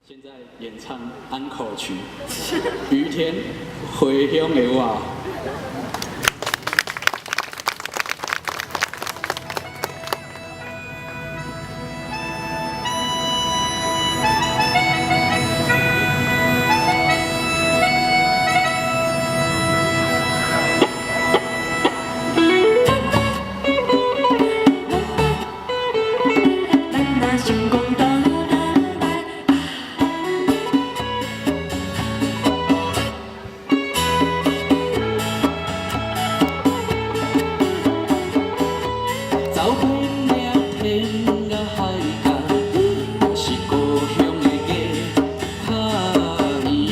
现在演唱安口曲《于天回乡的我》。走遍了天涯海角，也是故乡的家卡伊，也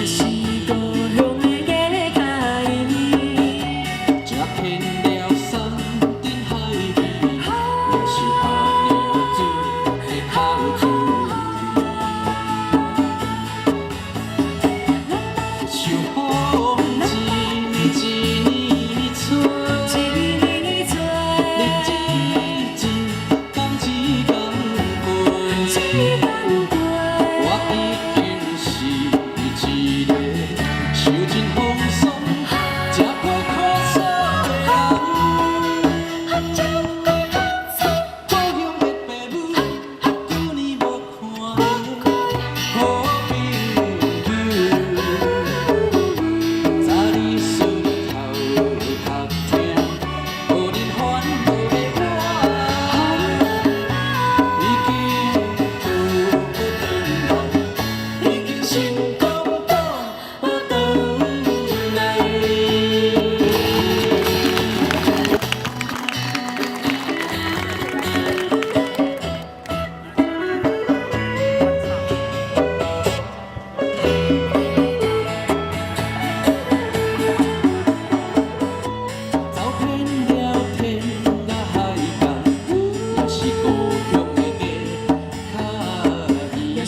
是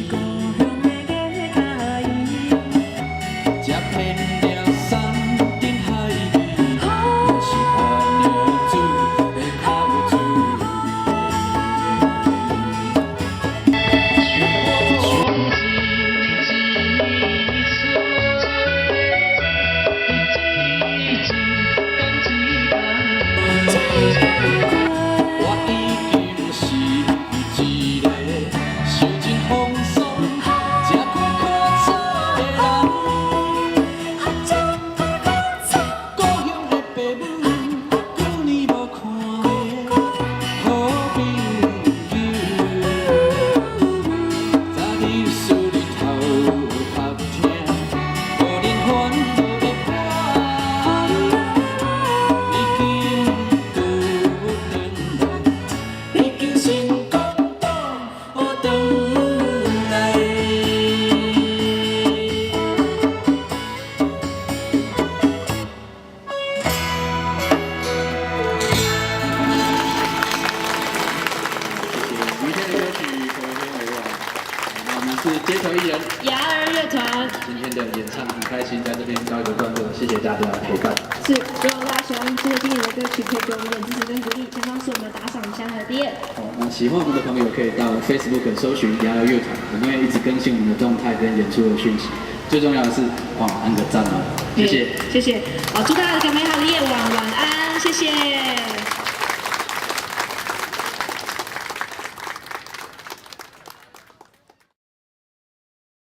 故乡的家卡伊。吃遍了山珍海味，也是喝了酒的口水。想风一年一年吹。是街头艺人牙儿乐团，今天的演唱很开心，在这边告一个段落，谢谢大家的陪伴。是，如果大家喜欢这个经典的歌曲，可以给我们点支持跟鼓励，前方是我们的打赏箱和点。好，那喜欢我们的朋友可以到 Facebook 搜寻牙儿乐团，我们会一直更新我们的动态跟演出的讯息。最重要的是，按个赞哦，谢谢，谢谢。好，祝大家有个美好的夜晚，晚安，谢谢。